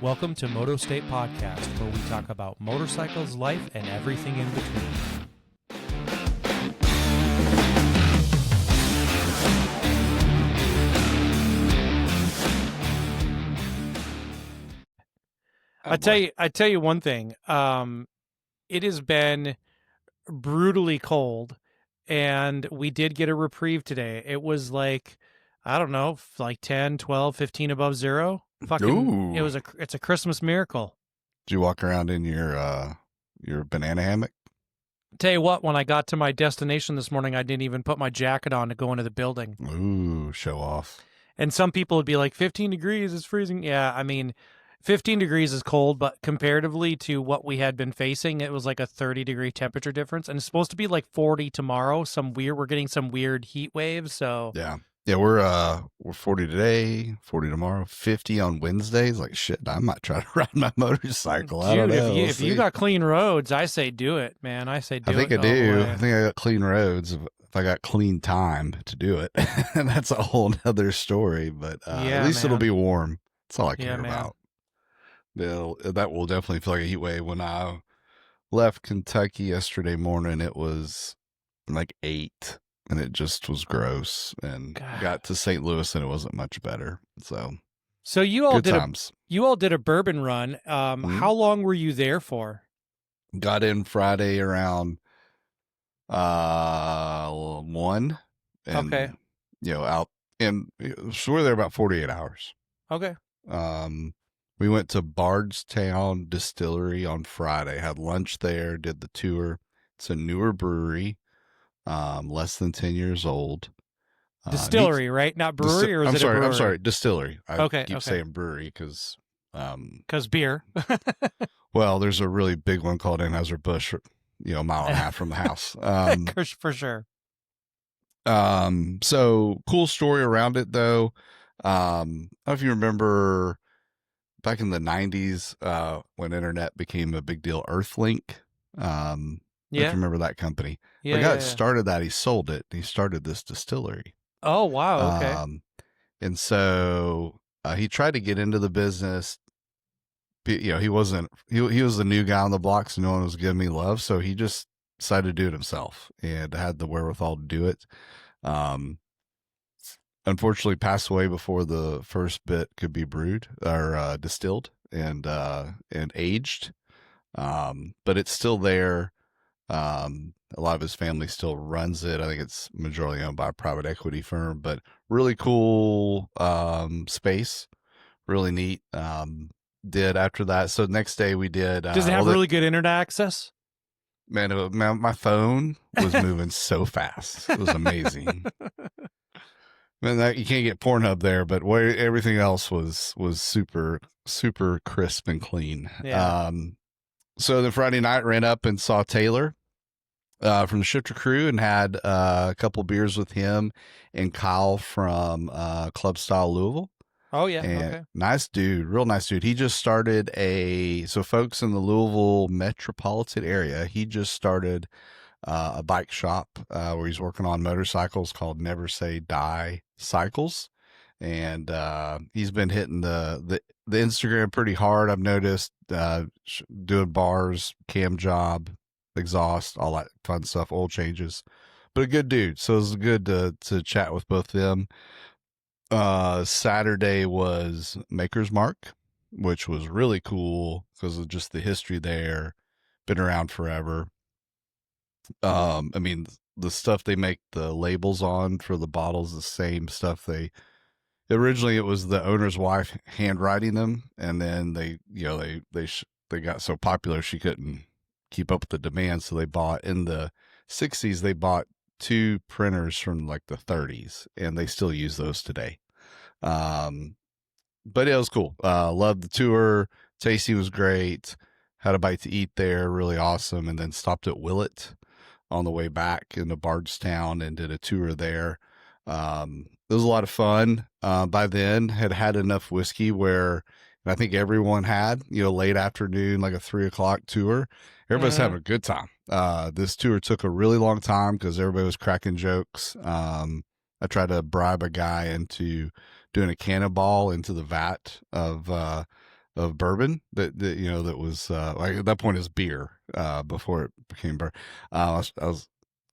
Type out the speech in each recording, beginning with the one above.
Welcome to Motostate Podcast, where we talk about motorcycles, life, and everything in between. I tell you one thing. It has been brutally cold, and we did get a reprieve today. It was like, I don't know, like 10, 12, 15 above zero. Fucking, Ooh. it's a Christmas miracle. Did you walk around in your banana hammock? Tell you what, when I got to my destination this morning, I didn't even put my jacket on to go into the building. Ooh, show off. And some people would be like, 15 degrees is freezing. Yeah, I mean, 15 degrees is cold, but comparatively to what we had been facing, it was like a 30-degree temperature difference. And it's supposed to be like 40 tomorrow. We're getting some weird heat waves. So Yeah, we're 40 today, 40 tomorrow, 50 on Wednesdays. Like shit, I might try to ride my motorcycle. Dude, I don't know. if you got clean roads, I say do it, man. I say do it. I think I do. I think I got clean roads. If I got clean time to do it, and that's a whole other story. But at least it'll be warm. That's all I care about. That will definitely feel like a heat wave. When I left Kentucky yesterday morning, it was like 8. And it just was gross, and got to St. Louis and it wasn't much better. So you all did a bourbon run. Mm-hmm. How long were you there for? Got in Friday around 1. And, okay. Out, and so we're there about 48 hours. Okay. We went to Bardstown Distillery on Friday, had lunch there, did the tour. It's a newer brewery. Less than 10 years old. Distillery, right? Not brewery, or is it a brewery? I'm sorry, distillery. I keep okay. saying brewery because beer. Well, there's a really big one called Anheuser-Busch, a mile and a half from the house. For sure. So cool story around it though. I don't know if you remember back in the 90s, when internet became a big deal, Earthlink. If you remember that company. The guy that started that, he sold it. He started this distillery. Oh, wow. Okay. And so he tried to get into the business. He wasn't, he was the new guy on the block, so no one was giving me love. So he just decided to do it himself and had the wherewithal to do it. Unfortunately passed away before the first bit could be brewed or distilled and aged. But it's still there. A lot of his family still runs it. I think it's majority owned by a private equity firm, but really cool space, really neat. Did after that. So next day we did. Does it have really good internet access? Man, my phone was moving so fast. It was amazing. Man, you can't get Pornhub there, but everything else was super, super crisp and clean. Yeah. So the Friday night ran up and saw Taylor from the Shifter Crew and had a couple beers with him and Kyle from Club Style Louisville. Oh, yeah. And okay. Nice dude, real nice dude. He just started so folks in the Louisville metropolitan area, he just started a bike shop where he's working on motorcycles called Never Say Die Cycles. And he's been hitting the Instagram pretty hard. I've noticed doing bars, cam job, exhaust, all that fun stuff, oil changes. But a good dude. So it was good to chat with both of them. Saturday was Maker's Mark, which was really cool because of just the history there. Been around forever. I mean, the stuff they make the labels on for the bottles, the same stuff originally it was the owner's wife handwriting them, and then they got so popular she couldn't keep up with the demand, so they bought in the 60s. They bought 2 printers from like the 30s, and they still use those today. But it was cool. Loved the tour. Tasty was great. Had a bite to eat there, really awesome, and then stopped at Willett on the way back into Bardstown and did a tour there. It was a lot of fun. By then had enough whiskey where, and I think everyone had, late afternoon, like a 3:00 tour. Everybody's having a good time. This tour took a really long time because everybody was cracking jokes. I tried to bribe a guy into doing a cannonball into the vat of of bourbon that was like at that point is beer before it became bourbon. I was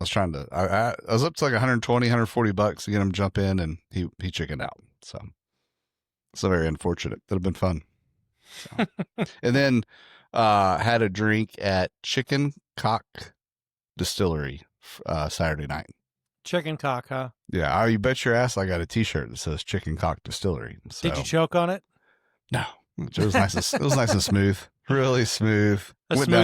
trying to I was up to like 120 $140 to get him to jump in, and he chickened out. So very unfortunate. That'd have been fun. So. And then had a drink at Chicken Cock Distillery Saturday night. Chicken Cock, huh? Yeah, you bet your ass I got a T-shirt that says Chicken Cock Distillery. So. Did you choke on it? No, it was nice. It was nice and smooth, really smooth.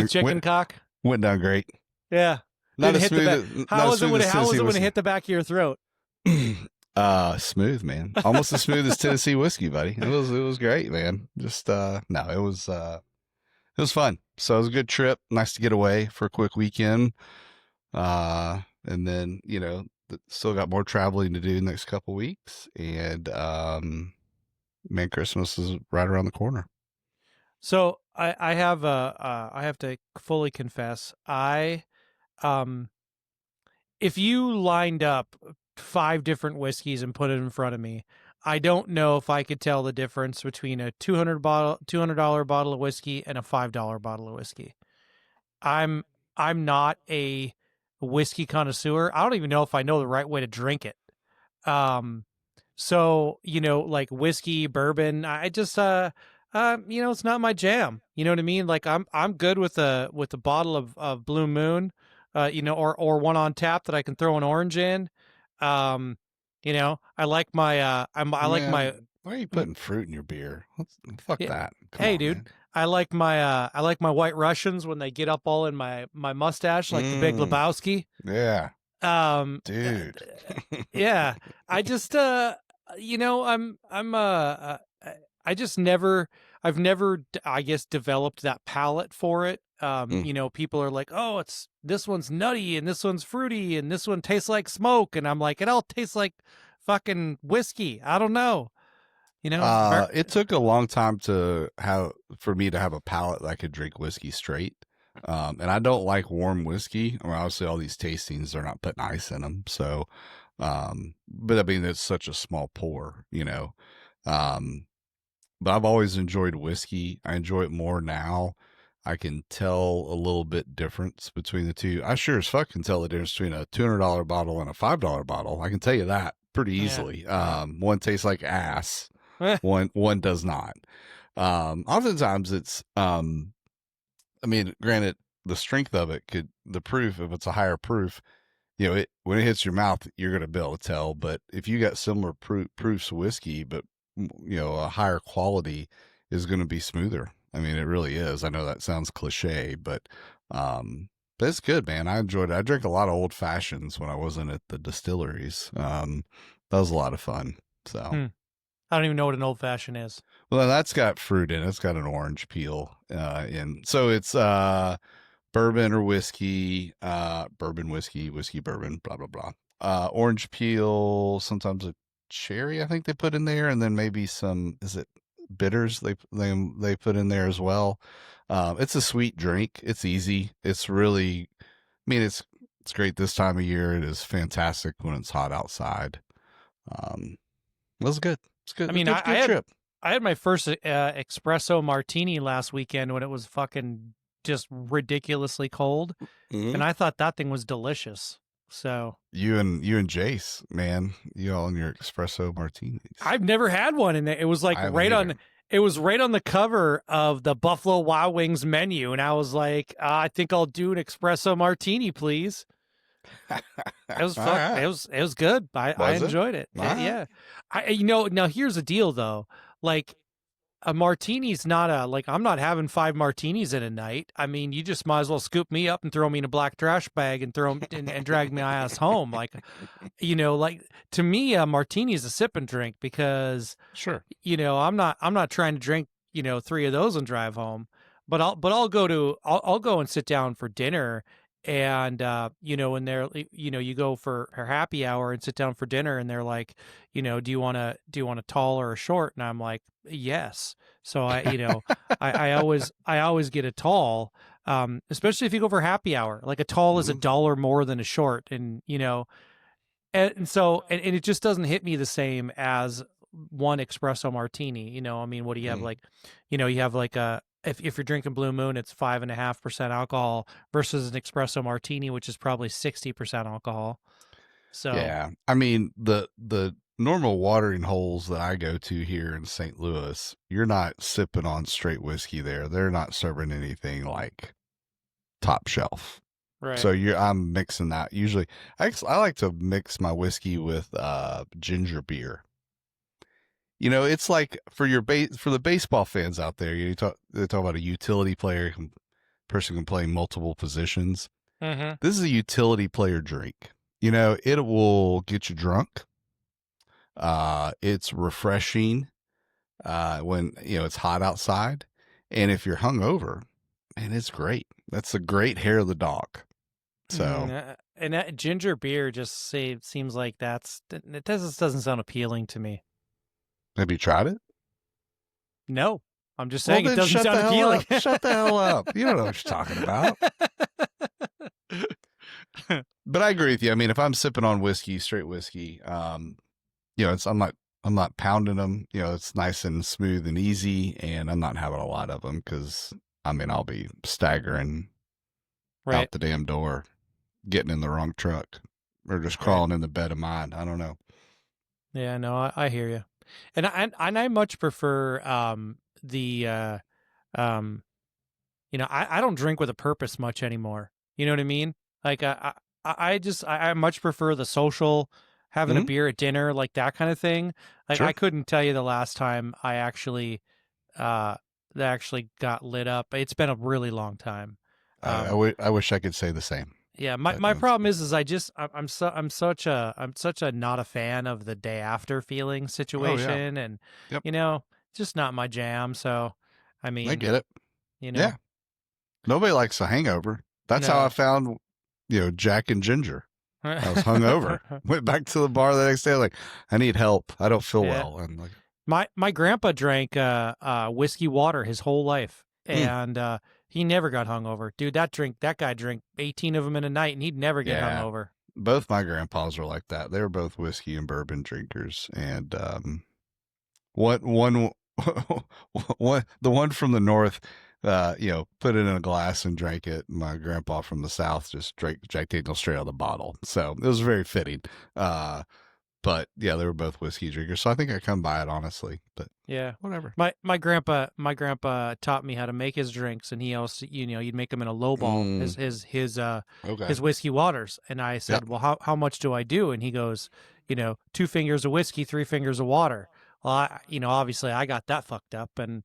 Chicken cock went down great. Yeah, not as smooth. How was it when it hit the back of your throat? Smooth, man. Almost as smooth as Tennessee whiskey, buddy. It was great, man. Just no, it was fun. So it was a good trip. Nice to get away for a quick weekend. And then, still got more traveling to do next couple weeks. And, man, Christmas is right around the corner. So I have to fully confess, if you lined up 5 different whiskeys and put it in front of me, I don't know if I could tell the difference between a $200 bottle of whiskey and a $5 bottle of whiskey. I'm not a whiskey connoisseur. I don't even know if I know the right way to drink it. So, like whiskey, bourbon, I just, it's not my jam. You know what I mean? Like I'm good with a bottle of Blue Moon, or one on tap that I can throw an orange in. I like my, Why are you putting fruit in your beer? Fuck that. Come on, dude. Man. I like my White Russians when they get up all in my mustache, like the Big Lebowski. Yeah. Dude. Yeah. I just, I've never, I guess, developed that palate for it. People are like, oh, this one's nutty and this one's fruity and this one tastes like smoke. And I'm like, it all tastes like fucking whiskey. I don't know. It took a long time for me to have a palate that I could drink whiskey straight. And I don't like warm whiskey. I mean, obviously all these tastings, they're not putting ice in them. So, but I mean, it's such a small pour, but I've always enjoyed whiskey. I enjoy it more now. I can tell a little bit difference between the two. I sure as fuck can tell the difference between a $200 bottle and a $5 bottle. I can tell you that pretty easily. Yeah. One tastes like ass. One does not. Oftentimes it's, granted, the strength of it the proof, if it's a higher proof, when it hits your mouth, you're going to be able to tell. But if you got similar proofs of whiskey, but, a higher quality is going to be smoother. I mean, it really is. I know that sounds cliche, but it's good, man. I enjoyed it. I drank a lot of old fashions when I wasn't at the distilleries. That was a lot of fun. So I don't even know what an old fashioned is. Well, that's got fruit in it. It's got an orange peel in. So it's bourbon or whiskey, bourbon, whiskey, bourbon, blah, blah, blah. Orange peel, sometimes a cherry, I think they put in there, and then maybe some, is it bitters they put in there as well. It's a sweet drink. It's easy. It's really, it's great this time of year. It is fantastic when it's hot outside. It was good. It's good. I had my first espresso martini last weekend when it was fucking just ridiculously cold, and I thought that thing was delicious. So you and Jace, man, you all in your espresso martinis. I've never had one, and it was like right on the cover of the Buffalo Wild Wings menu, and I was like, I think I'll do an espresso martini, please. It was fun. Right. It was good. I enjoyed it. Yeah. Now here's the deal though. Like a martini's not I'm not having 5 martinis in a night. I mean, you just might as well scoop me up and throw me in a black trash bag and throw and drag my ass home. Like, to me, a martini is a sip and drink because sure. I'm not trying to drink, 3 of those and drive home, but I'll go and sit down for dinner. And, when they're, you go for her happy hour and sit down for dinner and they're like, do you want a tall or a short? And I'm like, yes. So I always get a tall, especially if you go for happy hour. Like a tall is $1 more than a short. And, and so it just doesn't hit me the same as one espresso martini. You know, I mean, what do you have like, you know, you have like if you're drinking Blue Moon, it's 5.5% alcohol versus an espresso martini, which is probably 60% alcohol. So Yeah. I mean, the normal watering holes that I go to here in St. Louis, you're not sipping on straight whiskey there. They're not serving anything like top shelf. right. So I'm mixing that. Usually I like to mix my whiskey with ginger beer. You know, it's like for the baseball fans out there, they talk about a utility player, person can play multiple positions. Mm-hmm. This is a utility player drink. You know, it will get you drunk. It's refreshing when, you know, it's hot outside. And if you're hungover, man, it's great. That's a great hair of the dog. So, and that ginger beer just seems like it doesn't sound appealing to me. have you tried it? No, I'm just saying Well, it then doesn't sound appealing. Shut the hell up. You don't know what you're talking about. But I agree with you. I mean, if I'm sipping on whiskey, straight whiskey, you know, I'm not pounding them. You know, it's nice and smooth and easy, and I'm not having a lot of them because, I mean, I'll be staggering out the damn door, getting in the wrong truck, or just crawling in the bed of mine. I don't know. Yeah, no, I hear you, and I much prefer you know, I don't drink with a purpose much anymore. You know what I mean? Like I much prefer the social, having a beer at dinner, like that kind of thing. Like Sure. I couldn't tell you the last time I actually that actually got lit up. It's been a really long time. I wish I could say the same. Yeah, my problem is I'm such a not a fan of the day after feeling situation, and you know, just not my jam. So, I mean, I get it. You know, yeah, nobody likes a hangover. That's how I found, you know, Jack and Ginger. I was hungover. Went back to the bar the next day. Like, I need help. I don't feel well. And like, my grandpa drank whiskey water his whole life, and he never got hungover. Dude, that guy drank 18 of them in a night, and he'd never get hungover. Both my grandpas were like that. They were both whiskey and bourbon drinkers, and one the one from the north, you know, put it in a glass and drank it. My grandpa from the south just drank Jack Daniel's straight out of the bottle. So it was very fitting. But yeah, they were both whiskey drinkers, so I think I come by it honestly. But yeah, whatever. My grandpa taught me how to make his drinks, and he also, you know, you'd make them in a low ball, his whiskey waters. And I said, well, how much do I do? And he goes, you know, 2 fingers of whiskey, 3 fingers of water. Well, you know, obviously I got that fucked up and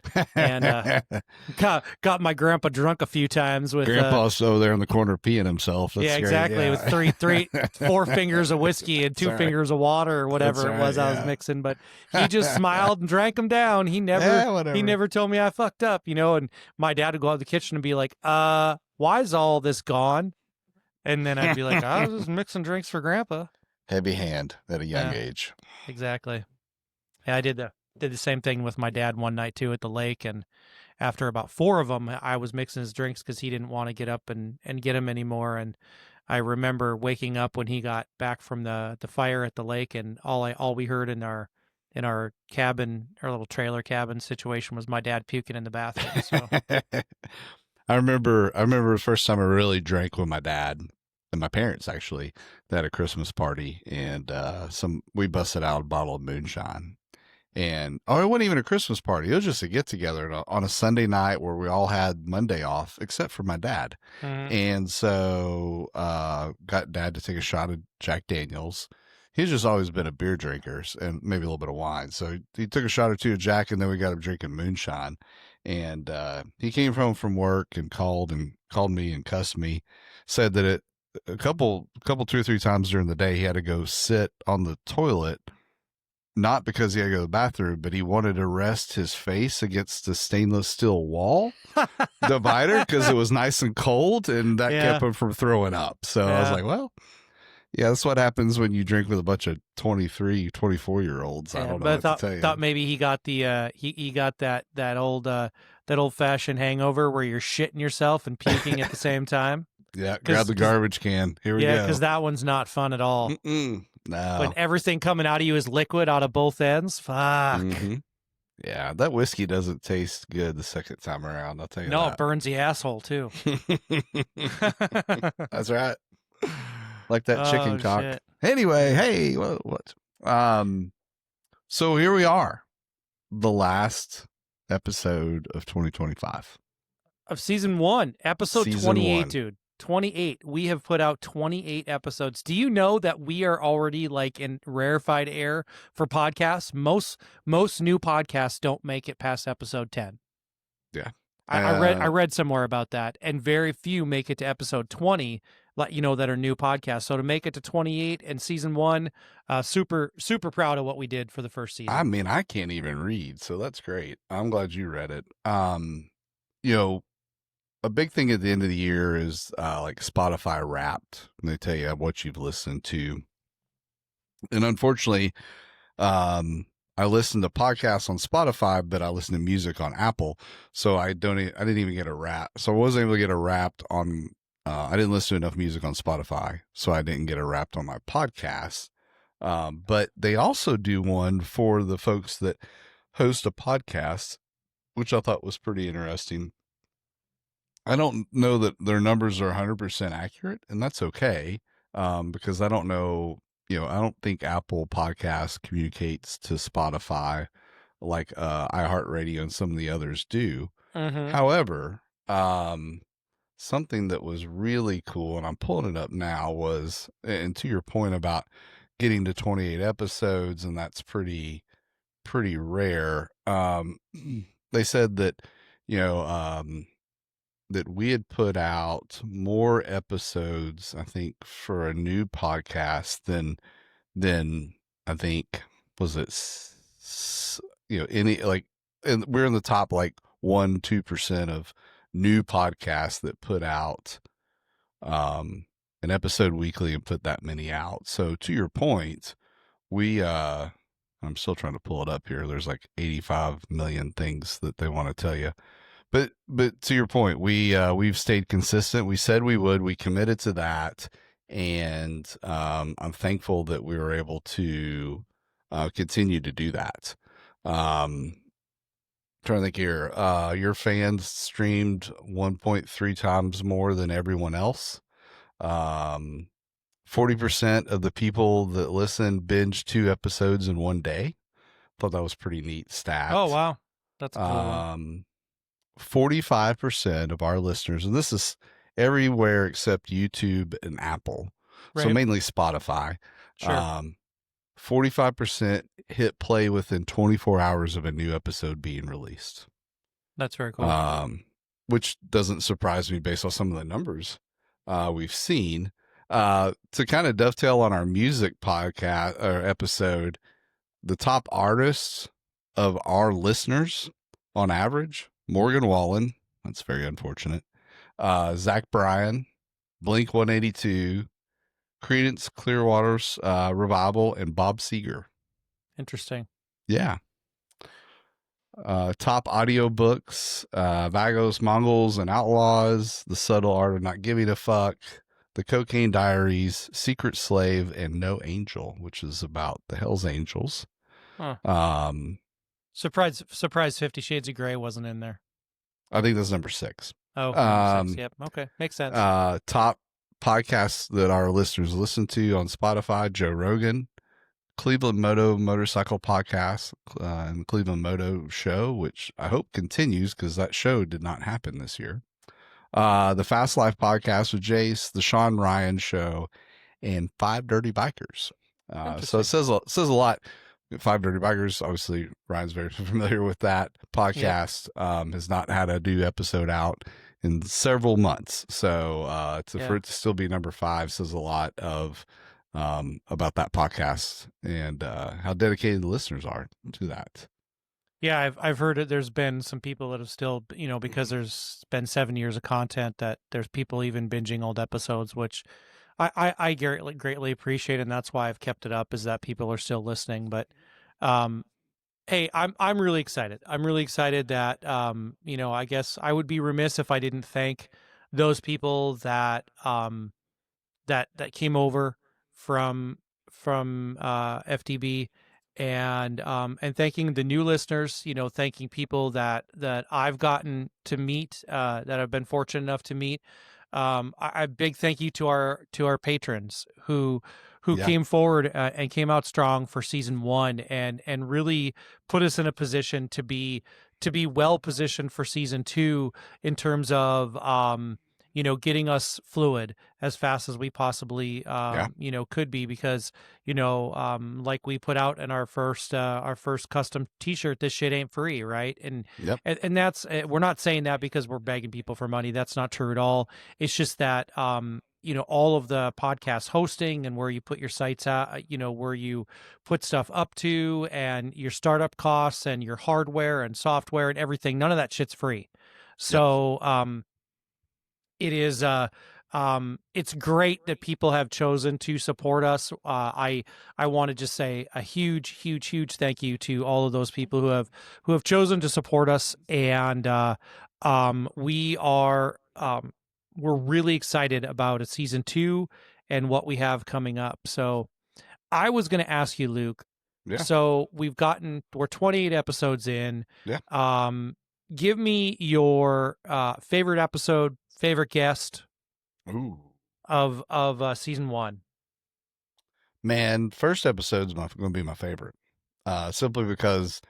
got my grandpa drunk a few times with Grandpa's over there in the corner peeing himself. That's exactly. Great. Yeah. With 4 fingers of whiskey and 2 fingers of water or whatever it was I was mixing. But he just smiled and drank them down. He never told me I fucked up, you know. And my dad would go out to the kitchen and be like, why is all this gone? And then I'd be like, I was just mixing drinks for Grandpa. Heavy hand at a young age. Exactly. Yeah, I did the same thing with my dad one night too at the lake, and after about 4 of them, I was mixing his drinks because he didn't want to get up and get them anymore. And I remember waking up when he got back from the fire at the lake, and all we heard in our cabin, our little trailer cabin situation, was my dad puking in the bathroom. So I remember the first time I really drank with my dad and my parents. Actually, they had a Christmas party, and we busted out a bottle of moonshine. And it wasn't even a Christmas party. It was just a get together on a Sunday night where we all had Monday off, except for my dad. Mm-hmm. And so got dad to take a shot of Jack Daniel's. He's just always been a beer drinker and maybe a little bit of wine. So he took a shot or two of Jack, and then we got him drinking moonshine. And he came home from work and called me and cussed me. Said that a couple 2 or 3 times during the day he had to go sit on the toilet. Not because he had to go to the bathroom, but he wanted to rest his face against the stainless steel wall divider because it was nice and cold, and that kept him from throwing up. So I was like, well, yeah, that's what happens when you drink with a bunch of 23, 24-year-olds. I don't know what to tell you. Thought maybe he got the he got that old fashioned hangover where you're shitting yourself and puking at the same time. Yeah, grab the garbage can. Here we go. Yeah, because that one's not fun at all. when No. everything coming out of you is liquid out of both ends. Fuck. Mm-hmm. Yeah, that whiskey doesn't taste good the second time around. I'll tell you No, it that. burns the asshole too. That's right. Like that chicken Oh cock. shit. Anyway, Yeah. hey, what? So here we are, the last episode of 2025, Of season 1, episode season 28, 1. dude. 28. We have put out 28 episodes. Do you know that we are already like in rarefied air for podcasts? Most new podcasts don't make it past episode 10. Yeah. I read somewhere about that, and very few make it to episode 20, like that are new podcasts. So to make it to 28 and season 1, super proud of what we did for the first season. I mean, I can't even read, so that's great. I'm glad you read it. A big thing at the end of the year is like Spotify Wrapped, and they tell you what you've listened to. And unfortunately, I listen to podcasts on Spotify, but I listen to music on Apple, so I didn't even get a wrap. So I wasn't able to get a wrapped on. I didn't listen to enough music on Spotify, so I didn't get a wrapped on my podcast. But they also do one for the folks that host a podcast, which I thought was pretty interesting. I don't know that their numbers are 100% accurate, and that's okay, because I don't know. I don't think Apple Podcasts communicates to Spotify like iHeartRadio and some of the others do. Mm-hmm. However, something that was really cool, and I'm pulling it up now, was, and to your point about getting to 28 episodes, and that's pretty rare. They said that, that we had put out more episodes, I think, for a new podcast than I think, was it, any, like, and we're in the top like 1-2% of new podcasts that put out an episode weekly and put that many out. So to your point, I'm still trying to pull it up here. There's like 85 million things that they want to tell you. But to your point, we've stayed consistent. We said we would. We committed to that, and I'm thankful that we were able to continue to do that. Trying to think here. Your fans streamed 1.3 times more than everyone else. 40% of the people that listen binge 2 episodes in one day. Thought that was pretty neat stat. Oh wow, that's a cool one. 45% of our listeners, and this is everywhere except YouTube and Apple, so Right. mainly Spotify. Sure. 45% hit play within 24 hours of a new episode being released. That's very cool. Which doesn't surprise me based on some of the numbers we've seen. To kind of dovetail on our music podcast or episode, the top artists of our listeners on average: Morgan Wallen, that's very unfortunate, Zach Bryan, Blink 182, Creedence Clearwater's Revival, and Bob Seger. Interesting. Yeah. Top audiobooks: Vagos, Mongols, and Outlaws, The Subtle Art of Not Giving a Fuck, The Cocaine Diaries, Secret Slave, and No Angel, which is about the Hells Angels. Huh. Surprise 50 Shades of Grey wasn't in there. I think that's number 6. Oh, number 6. Yep. Okay. Makes sense. Top podcasts that our listeners listen to on Spotify: Joe Rogan, Cleveland Motorcycle Podcast, and Cleveland Moto Show, which I hope continues because that show did not happen this year. The Fast Life Podcast with Jace, the Sean Ryan Show, and 5 Dirty Bikers. So it says a lot. 5 Dirty Bikers, obviously Ryan's very familiar with that podcast. Yep. Has not had a new episode out in several months. So for it to still be number 5 says a lot of about that podcast and how dedicated the listeners are to that. Yeah, I've heard it. There's been some people that have still, because there's been 7 years of content, that there's people even binging old episodes, which I greatly appreciate, and that's why I've kept it up, is that people are still listening. But hey, I'm really excited. I'm really excited that I guess I would be remiss if I didn't thank those people that that came over from FTB, and thanking the new listeners. Thanking people that I've gotten to meet, that I've been fortunate enough to meet. A big thank you to our patrons who Yeah. came forward and came out strong for season one, and really put us in a position to be well positioned for season two in terms of getting us fluid as fast as we possibly Yeah. could be, because like we put out in our first custom t-shirt, this shit ain't free, right? and Yep. and, and that's we're not saying that because we're begging people for money. That's not true at all. It's just that all of the podcast hosting and where you put your sites at, where you put stuff up to, and your startup costs and your hardware and software and everything, none of that shit's free. Yep. So it is it's great that people have chosen to support us. I want to just say a huge thank you to all of those people who have chosen to support us, and we are we're really excited about a season two and what we have coming up. So I was going to ask you, Luke. Yeah. So we're 28 episodes in. Yeah. Give me your favorite episode, favorite guest Ooh. of season one. Man, first episode's going to be my favorite. Simply because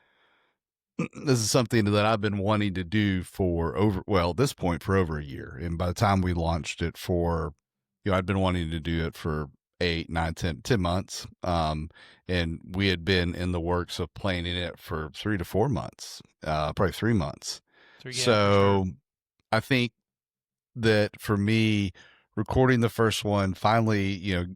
this is something that I've been wanting to do at this point for over a year. And by the time we launched it I'd been wanting to do it for 8, 9, 10 months. And we had been in the works of planning it for 3 to 4 months, probably 3 months. Yeah, So sure. I think that for me, recording the first one, finally,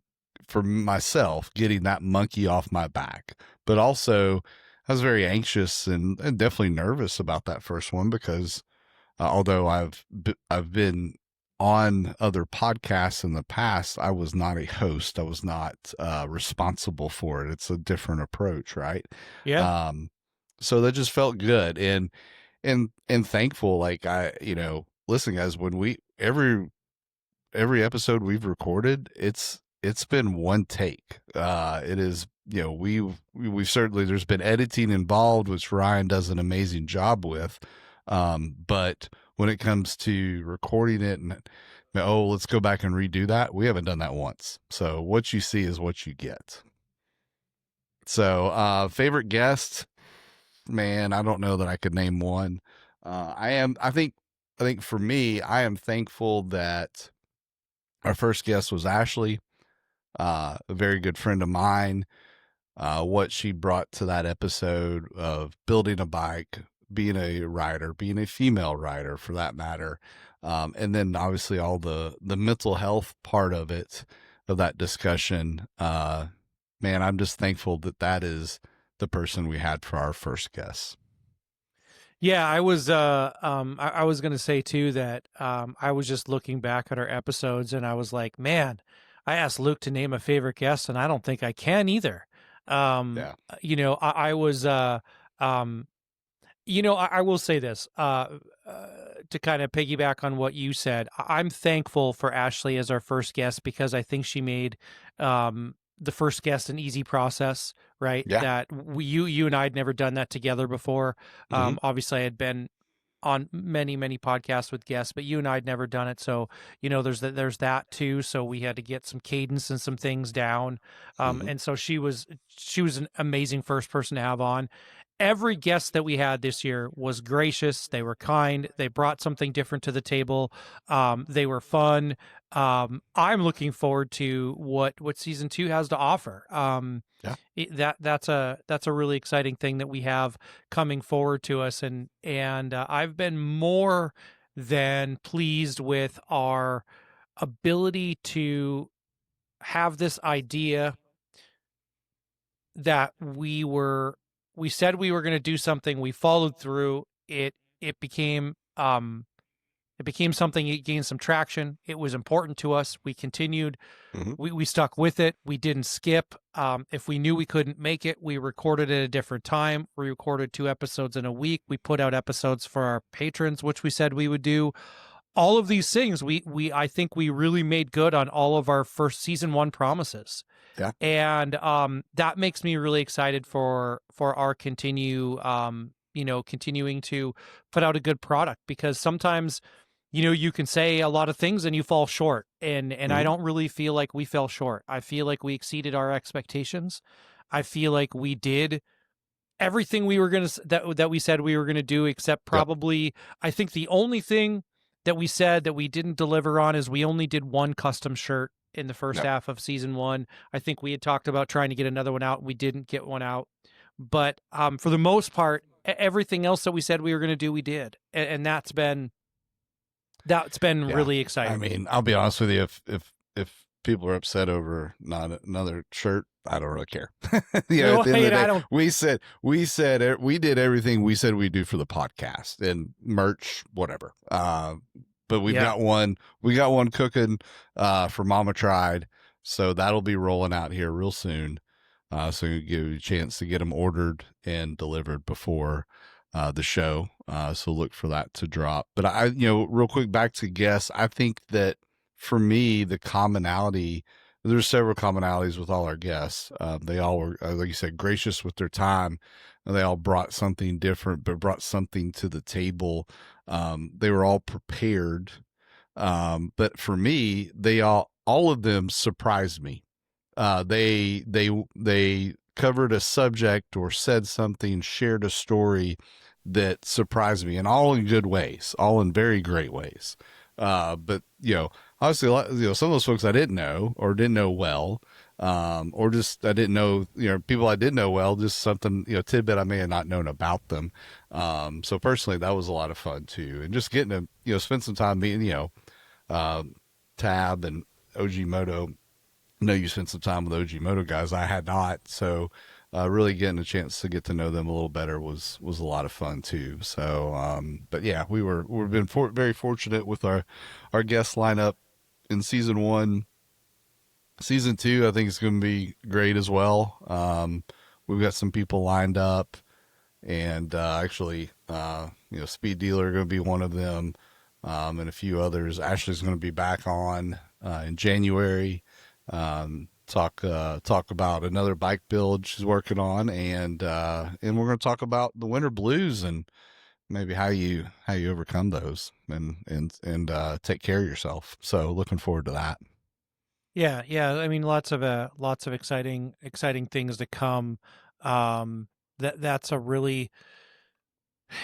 for myself, getting that monkey off my back, but also I was very anxious and definitely nervous about that first one because although I've been on other podcasts in the past, I was not a host. I was not responsible for it. It's a different approach, right? Yeah. So that just felt good and thankful. Like listen, guys, when every episode we've recorded, it's been one take. It is, we've certainly, there's been editing involved, which Ryan does an amazing job with. But when it comes to recording it and, let's go back and redo that, we haven't done that once. So what you see is what you get. So, favorite guest, man, I don't know that I could name one. I think for me, I am thankful that our first guest was Ashley, a very good friend of mine. What she brought to that episode of building a bike, being a rider, being a female rider for that matter. And then obviously all the mental health part of it, of that discussion. Man, I'm just thankful that is the person we had for our first guest. Yeah, I was I was going to say too that I was just looking back at our episodes and I was like, man, I asked Luke to name a favorite guest and I don't think I can either. Yeah. I was I will say this to kind of piggyback on what you said. I'm thankful for Ashley as our first guest because I think she made the first guest an easy process, right? Yeah. That you and I had never done that together before. Mm-hmm. Obviously, I had been on many podcasts with guests, but you and I had never done it. So there's that too. So we had to get some cadence and some things down. And so she was an amazing first person to have on. Every guest that we had this year was gracious. They were kind. They brought something different to the table. They were fun. I'm looking forward to what season two has to offer. That's a really exciting thing that we have coming forward to us, and I've been more than pleased with our ability to have this idea that we said we were going to do something. We followed through. It became something. It gained some traction. It was important to us. We continued. Mm-hmm. We stuck with it. We didn't skip. If we knew we couldn't make it, we recorded at a different time. We recorded 2 episodes in a week. We put out episodes for our patrons, which we said we would do. All of these things, I think we really made good on all of our first season 1 promises. Yeah. And that makes me really excited for our continuing to put out a good product, because sometimes, you can say a lot of things and you fall short, and I Mhm. don't really feel like we fell short. I feel like we exceeded our expectations. I feel like we did everything we were going to that we said we were going to do, except Yep. probably, I think the only thing that we said that we didn't deliver on is we only did one custom shirt in the first Yep. half of season 1. I think we had talked about trying to get another one out. We didn't get one out, but for the most part, everything else that we said we were going to do, we did, and that's been Yeah. really I exciting. mean, I'll be honest with you. If people are upset over not another shirt, I don't really care. No, At the end of the I day, don't. we did everything we said we'd do for the podcast and merch, whatever. But we Yeah. got one cooking for Mama Tried, so that'll be rolling out here real soon. So you give you a chance to get them ordered and delivered before the show. So look for that to drop. But real quick, back to guests. I think that for me, the commonality, there's several commonalities with all our guests. They all were, like you said, gracious with their time. And they all brought something different, but brought something to the table. They were all prepared. But for me, all of them surprised me. They covered a subject or said something, shared a story that surprised me, and all in good ways, all in very great ways. But obviously, some of those folks I didn't know or didn't know well, or just I didn't know, people I did know well, just something, tidbit I may have not known about them. So personally, that was a lot of fun too, and just getting to spend some time meeting, Tab and OG Moto. I know you spent some time with OG Moto guys. I had not, so really getting a chance to get to know them a little better was a lot of fun too. So, but yeah, we've been very fortunate with our guest lineup in season 1. Season 2, I think it's going to be great as well. We've got some people lined up, and actually, Speed Dealer going to be one of them, and a few others. Ashley's going to be back on in January. Talk about another bike build she's working on, and we're going to talk about the winter blues and maybe how you overcome those and take care of yourself. So looking forward to that. Yeah, I mean, lots of exciting things to come. That's a really,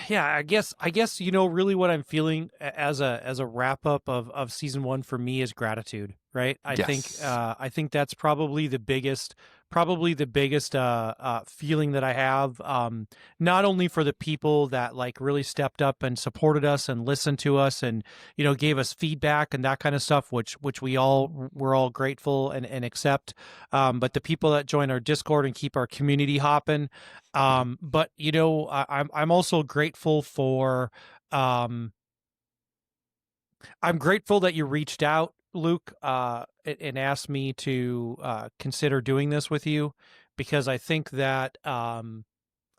yeah, I guess really what I'm feeling as a wrap up of season 1 for me is gratitude, right? Yes. I think that's probably the biggest feeling that I have, not only for the people that like really stepped up and supported us and listened to us and gave us feedback and that kind of stuff, which we're all grateful and accept, but the people that join our Discord and keep our community hopping. But I'm also grateful for, I'm grateful that you reached out, Luke, and asked me to consider doing this with you, because I think that I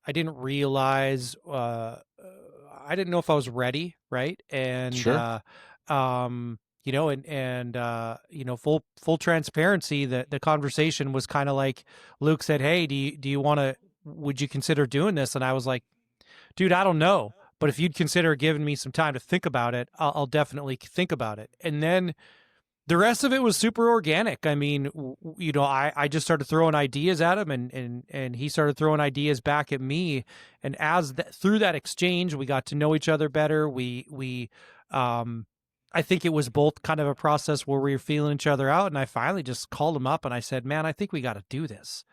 didn't realize, I didn't know if I was ready, right? And Sure. full transparency, the conversation was kind of like, Luke said, "Hey, do you want to? Would you consider doing this?" And I was like, "Dude, I don't know, but if you'd consider giving me some time to think about it, I'll definitely think about it." And then the rest of it was super organic. I mean, I just started throwing ideas at him, and he started throwing ideas back at me. And through that exchange, we got to know each other better. I think it was both kind of a process where we were feeling each other out. And I finally just called him up and I said, "Man, I think we got to do this."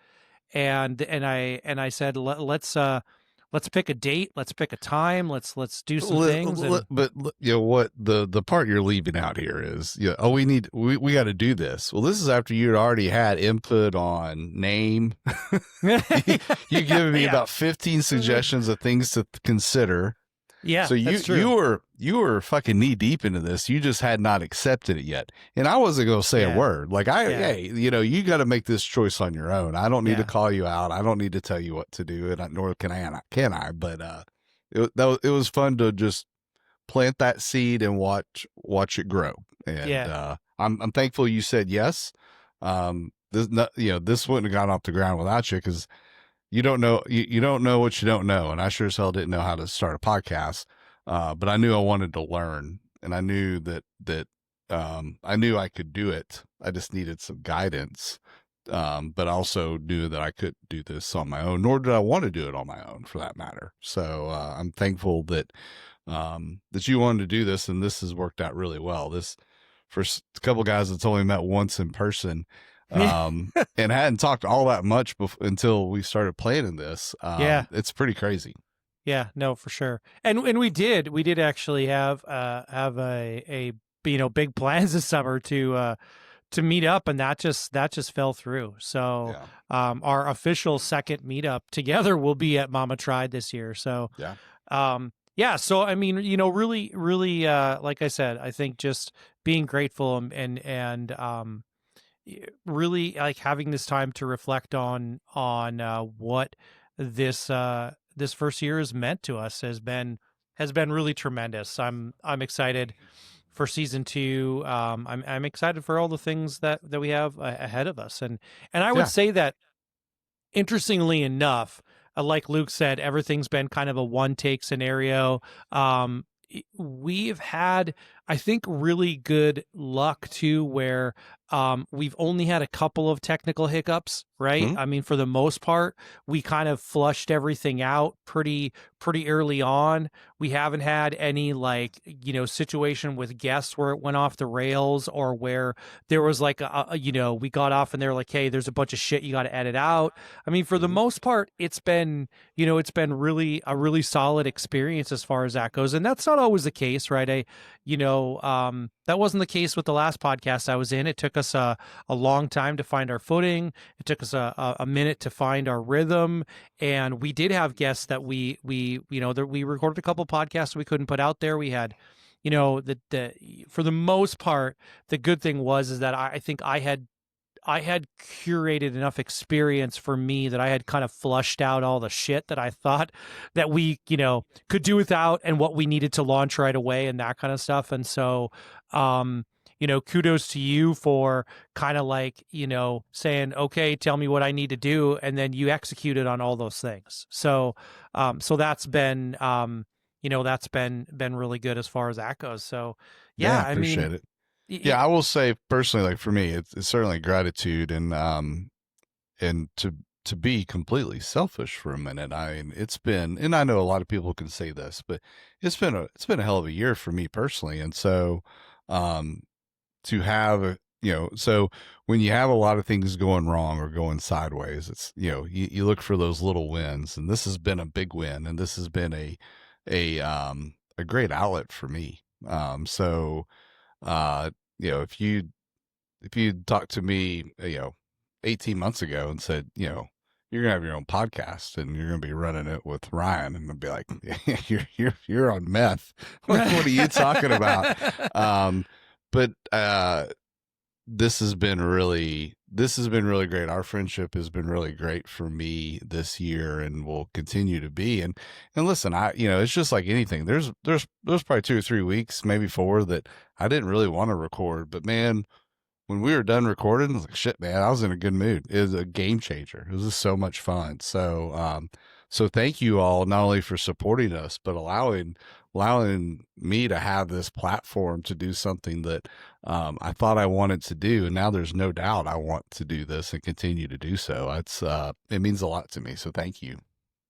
And I said, let's pick a date, let's pick a time, let's do some things. And But what the part you're leaving out here is, we got to do this. Well, this is after you'd already had input on name. You giving me about 15 suggestions of things to consider. Yeah, So that's true. you were fucking knee deep into this. You just had not accepted it yet. And I wasn't going to say a word. Like hey, you got to make this choice on your own. I don't need to call you out. I don't need to tell you what to do, and nor can I. But it was fun to just plant that seed and watch it grow. And I'm thankful you said yes. this, this wouldn't have gone off the ground without you, because you don't know, you don't know what you don't know. And I sure as hell didn't know how to start a podcast. But I knew I wanted to learn, and I knew I knew I could do it. I just needed some guidance. But I also knew that I couldn't do this on my own, nor did I want to do it on my own, for that matter. So I'm thankful that that you wanted to do this, and this has worked out really well. This for a couple guys that's only met once in person, and hadn't talked all that much until we started planning this. Yeah. It's pretty crazy. Yeah, no, for sure. And we did actually have a big plans this summer to meet up, and that just fell through. So our official second meetup together will be at Mama Tried this year. So so I mean, really, really, like I said, I think just being grateful and really like having this time to reflect on what this this first year has meant to us has been really tremendous. I'm excited for season 2. I'm excited for all the things that we have ahead of us, and I would say that, interestingly enough, like Luke said, everything's been kind of a one take scenario. We've had, I think, really good luck too, where we've only had a couple of technical hiccups, right? Mm-hmm. I mean, for the most part, we kind of flushed everything out pretty early on. We haven't had any situation with guests where it went off the rails, or where there was like we got off and they're like, hey, there's a bunch of shit you got to edit out. I mean, for the most part, it's been really a really solid experience as far as that goes. And that's not always the case, right? That wasn't the case with the last podcast I was in. It took us a long time to find our footing. It took us a minute to find our rhythm. And we did have guests that we recorded a couple podcasts we couldn't put out there. We had, for the most part, the good thing was that I think I had curated enough experience for me that I had kind of flushed out all the shit that I thought that we, could do without, and what we needed to launch right away, and that kind of stuff. And so, kudos to you for kind of saying, okay, tell me what I need to do. And then you executed on all those things. So, that's been, that's been really good as far as that goes. So I appreciate it. Yeah, I will say personally, like for me, it's certainly gratitude, and to be completely selfish for a minute. I mean, it's been, and I know a lot of people can say this, but it's been a hell of a year for me personally. And so, to have, so when you have a lot of things going wrong or going sideways, it's, you look for those little wins, and this has been a big win, and this has been a great outlet for me. If you talked to me, 18 months ago and said, you're gonna have your own podcast and you're gonna be running it with Ryan, and I'd be like, you're on meth. Like, what are you talking about? But this has been really great. Our friendship has been really great for me this year, and will continue to be. And listen, it's just like anything. There's probably 2 or 3 weeks, maybe 4, that I didn't really want to record, but man, when we were done recording, I was like, shit, man, I was in a good mood. It was a game changer. It was just so much fun. So, so thank you all, not only for supporting us, but allowing me to have this platform to do something that I thought I wanted to do. And now there's no doubt I want to do this and continue to do so. It means a lot to me. So thank you.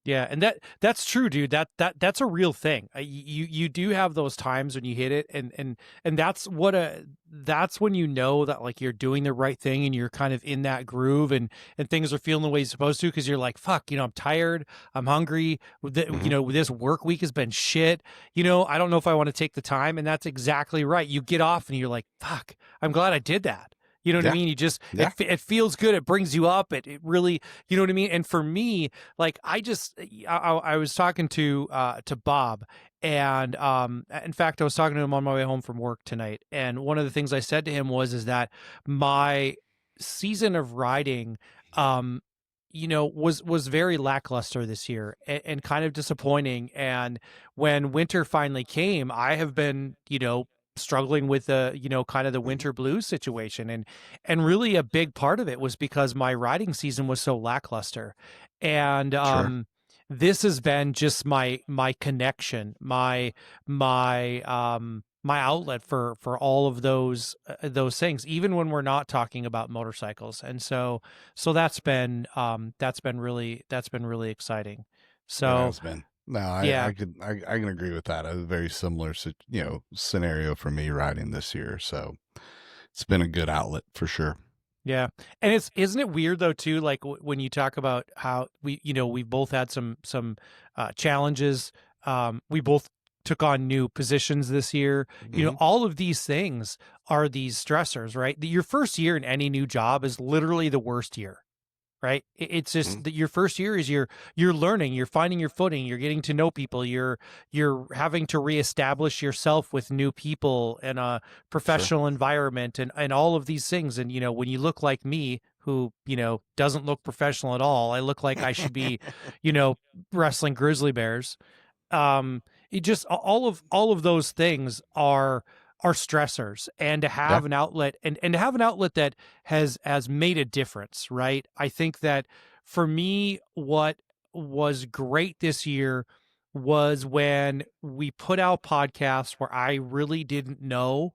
Yeah, and that's true, dude. That's a real thing. You do have those times when you hit it, and that's when you know that like you're doing the right thing, and you're kind of in that groove, and things are feeling the way you're supposed to, because you're like, fuck, I'm tired, I'm hungry. This work week has been shit. I don't know if I want to take the time, and that's exactly right. You get off, and you're like, fuck, I'm glad I did that. You know what I mean? You just, it feels good. It brings you up. It really, you know what I mean? And for me, like, I was talking to Bob, and in fact, I was talking to him on my way home from work tonight. And one of the things I said to him is that my season of riding, was very lackluster this year, and kind of disappointing. And when winter finally came, I have been, struggling with the, kind of the winter blues situation. And really a big part of it was because my riding season was so lackluster. And, Sure. this has been just my connection, my outlet for all of those things, even when we're not talking about motorcycles. And so that's been really exciting. It So has been. No, yeah, I can agree with that. A very similar scenario for me riding this year. So it's been a good outlet for sure. yeah. And isn't it weird though too, like when you talk about how we've both had some challenges. We both took on new positions this year. Mm-hmm. All of these things are these stressors, right? Your first year in any new job is literally the worst year. Right. It's Mm-hmm. just that your first year is you're learning, you're finding your footing, you're getting to know people, you're having to reestablish yourself with new people in a Sure. professional environment and all of these things. And, when you look like me, who, doesn't look professional at all, I look like I should be, you know, wrestling grizzly bears. It just all of those things are stressors, and to Yeah. have an outlet and to have an outlet that has made a difference, right? I think that for me, what was great this year was when we put out podcasts where I really didn't know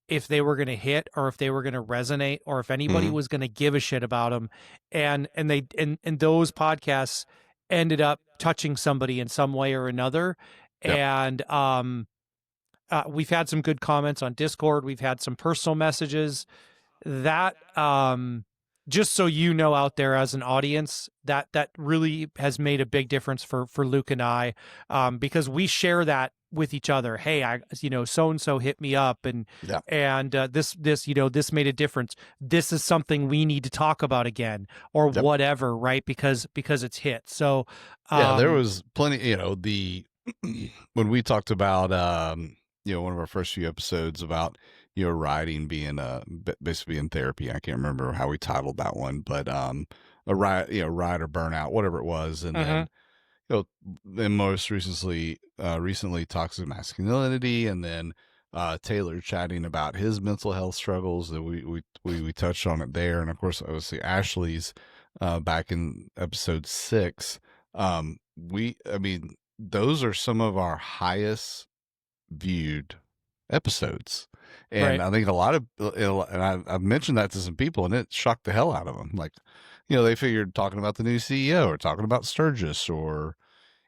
if they were going to hit or if they were going to resonate or if anybody Mm-hmm. was going to give a shit about them. And those podcasts ended up touching somebody in some way or another. Yep. And we've had some good comments on Discord. We've had some personal messages that, just so you know, out there as an audience, that really has made a big difference for Luke and I, because we share that with each other. Hey, so and so hit me up, and Yeah. this made a difference. This is something we need to talk about again, or Yep. whatever, right? Because it's hit. Yeah, there was plenty, the when we talked about one of our first few episodes about riding being basically in therapy. I can't remember how we titled that one, but a ride, ride or burnout, whatever it was. And Mhm. then then most recently toxic masculinity, and then Taylor chatting about his mental health struggles that we touched on it there. And of course obviously Ashley's back in episode 6. I mean, those are some of our highest viewed episodes. And Right. I think a lot of, and I've mentioned that to some people, and it shocked the hell out of them. Like, they figured talking about the new CEO or talking about Sturgis,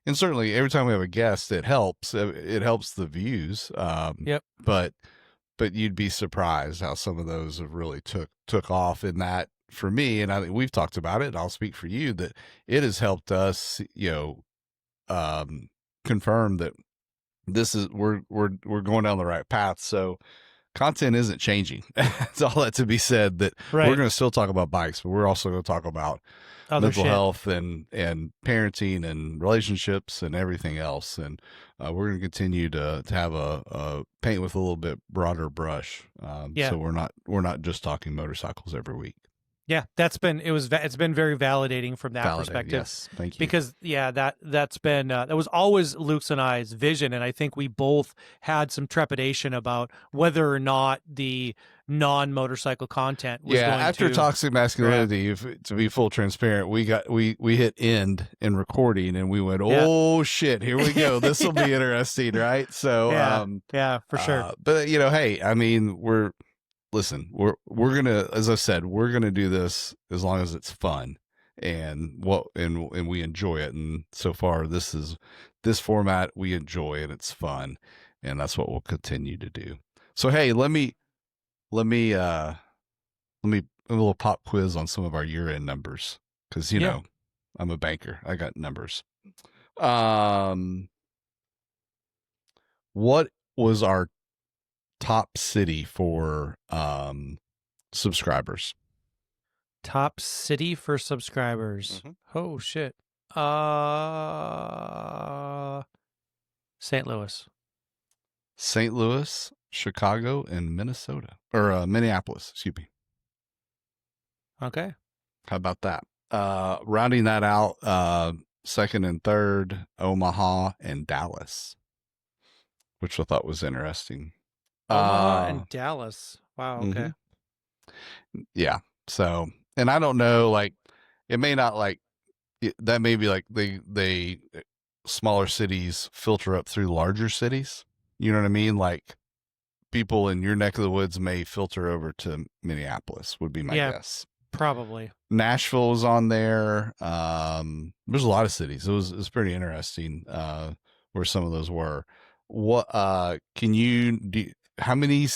and certainly every time we have a guest, it helps. It helps the views. Yep. But you'd be surprised how some of those have really took off in that. For me, and I think we've talked about it, and I'll speak for you, that it has helped us, confirm that this is we're going down the right path. So content isn't changing. It's all that to be said, that we're Right. going to still talk about bikes, but we're also going to talk about Other mental shit. health and parenting and relationships and everything else. And we're going to continue to have a paint with a little bit broader brush. Yeah. So we're not just talking motorcycles every week. Yeah, it's been very validating from that Validate. perspective, Yes. Thank you. because that's been that was always Luke's and I's vision, and I think we both had some trepidation about whether or not the non-motorcycle content was Yeah, going after to toxic grab. masculinity, to be full transparent, we hit end in recording, and we went, Yeah. oh shit, here we go. This will be interesting, right? So, Yeah, for sure. but hey, I mean, we're gonna, as I said, we're gonna do this as long as it's fun and we enjoy it. And so far, this format we enjoy, and it's fun, and that's what we'll continue to do. So hey, let me a little pop quiz on some of our year-end numbers, because Yeah. I'm a banker. I got numbers. What was our top city for subscribers? Top city for subscribers. Mhm. Oh shit. St. Louis. St. Louis, Chicago, and Minnesota, or Minneapolis, excuse me. Okay. How about that? Rounding that out, second and third, Omaha and Dallas, which I thought was interesting. Omaha and Dallas. Wow. Okay. Yeah. So, and I don't know, like, it may not like that may be like they smaller cities filter up through larger cities. You know what I mean? Like people in your neck of the woods may filter over to Minneapolis would be my guess. Probably. Nashville was on there. There's a lot of cities. It was pretty interesting where some of those were. What can you do? How many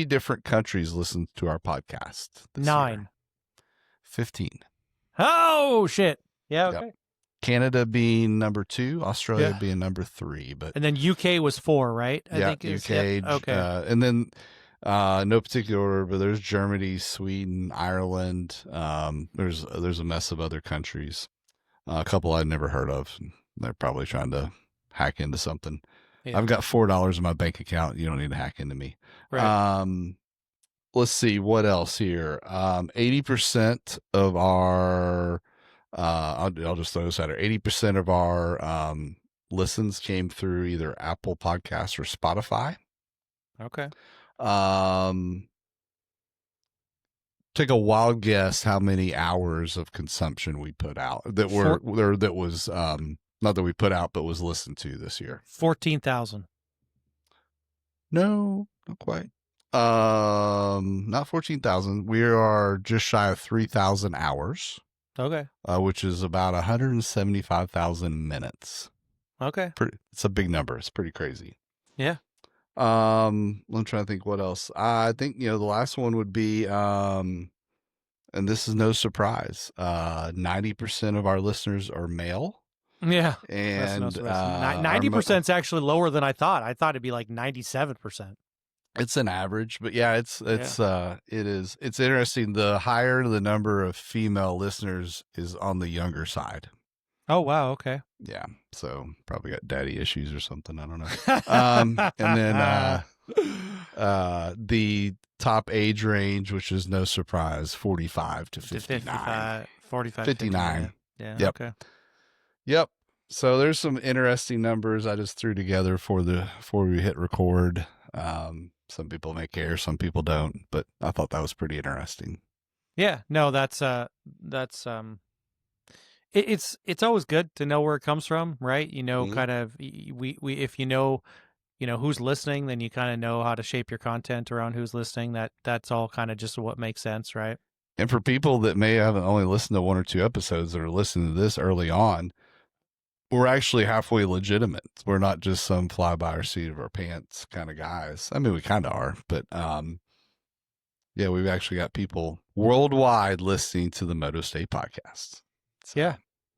different countries listen to our podcast this 9. year? 15. Oh shit. Yeah, okay. Yep. Canada being number 2, Australia being number 3, but and then UK was 4, right? I think UK. Okay. And then no particular order, but there's Germany, Sweden, Ireland. There's a mess of other countries. A couple I'd never heard of. They're probably trying to hack into something. Yeah. I've got $4 in my bank account. You don't need to hack into me. Right. Let's see what else here. 80% of our I'll just throw this out there. 80% of our listens came through either Apple Podcasts or Spotify. Okay. Take a wild guess how many hours of consumption we put out that were there that was not that we put out but was listened to this year. 14,000. No, not quite. Not 14,000. We are just shy of 3,000 hours. Okay. Which is about 175,000 minutes. Okay. It's a big number. It's pretty crazy. Yeah. I'm trying to think what else. I think, the last one would be, and this is no surprise, 90% of our listeners are male. Yeah. And 90% is actually lower than I thought. I thought it'd be like 97%. It's an average, but yeah, it's interesting. The higher the number of female listeners is on the younger side. Oh, wow. Okay. Yeah. So probably got daddy issues or something. I don't know. And then the top age range, which is no surprise, 45 to 59. 45, 59. Yeah. Yep. Okay. Yep. So there's some interesting numbers I just threw together before we hit record. Some people may care, some people don't, but I thought that was pretty interesting. Yeah, no, that's it's always good to know where it comes from, right? Kind of we if you know who's listening, then you kind of know how to shape your content around who's listening. That's all kind of just what makes sense, right? And for people that may have only listened to 1 or 2 episodes that are listening to this early on, we're actually halfway legitimate. We're not just some fly by our seat of our pants kind of guys. I mean, we kind of are, but yeah, we've actually got people worldwide listening to the Motostate Podcast. So.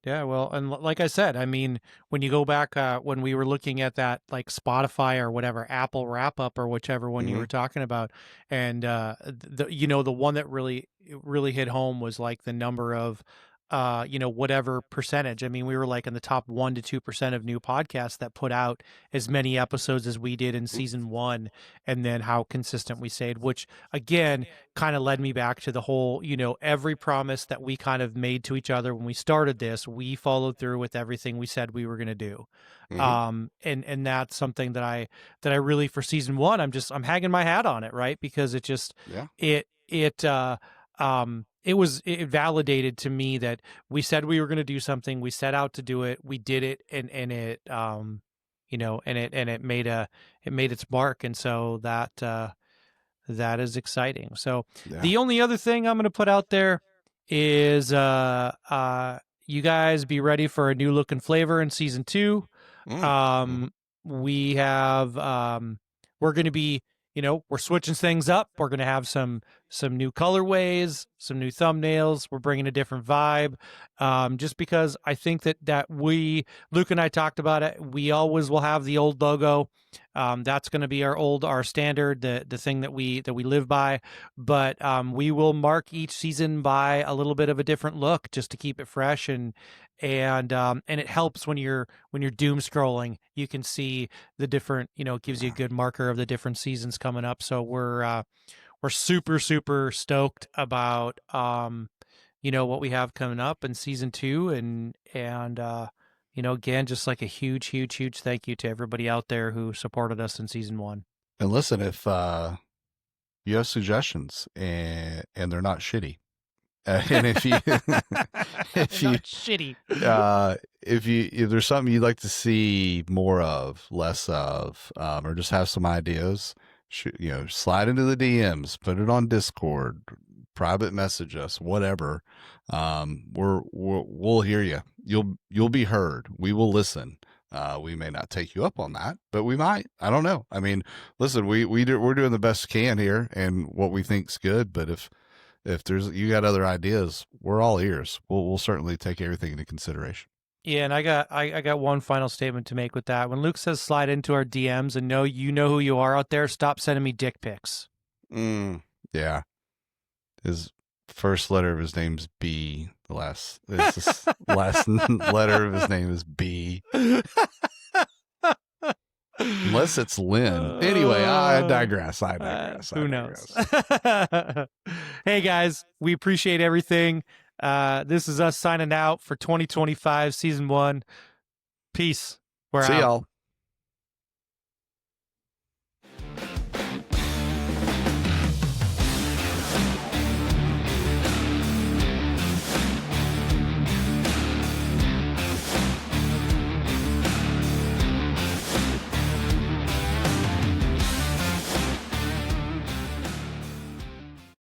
Yeah. Well, and like I said, I mean, when you go back when we were looking at that like Spotify or whatever Apple wrap up or whichever one you were talking about, and the one that really hit home was like the number of whatever percentage. I mean, we were like in the top 1 to 2% of new podcasts that put out as many episodes as we did in season 1, and then how consistent we stayed, which again kind of led me back to the whole, every promise that we kind of made to each other when we started this, we followed through with everything we said we were going to do. And that's something that I really, for season 1, I'm hanging my hat on it, right? Because it just, it validated to me that we said we were going to do something. We set out to do it. We did it, and it, it made its mark. And so that is exciting. So the only other thing I'm going to put out there is, you guys be ready for a new look and flavor in season 2. We have, we're going to be, we're switching things up. We're going to have some new colorways, some new thumbnails. We're bringing a different vibe, just because I think that Luke and I talked about it. We always will have the old logo. That's going to be our standard, the thing that we live by. But we will mark each season by a little bit of a different look, just to keep it fresh, and it helps when you're doom scrolling. You can see the different, it gives you a good marker of the different seasons coming up. So we're super, super stoked about what we have coming up in season 2, and again, just like a huge, huge, huge thank you to everybody out there who supported us in season 1. And listen, if you have suggestions and they're not shitty, and if you if you Not shitty. if there's something you'd like to see more of, less of, or just have some ideas, slide into the DMs, put it on Discord, private message us, whatever. We'll hear you. You'll be heard. We will listen. We may not take you up on that, but we might. I don't know. I mean, listen, we're doing the best we can here and what we think's good. But if you got other ideas, we're all ears. We'll certainly take everything into consideration. Yeah, and I got one final statement to make with that. When Luke says slide into our DMs and you know who you are out there, stop sending me dick pics. Yeah. His first letter of his name's B. The last letter of his name is B. Unless it's Lynn. Anyway, I digress. Who knows? Hey, guys, we appreciate everything. This is us signing out for 2025 season 1. Peace. We're out. See y'all.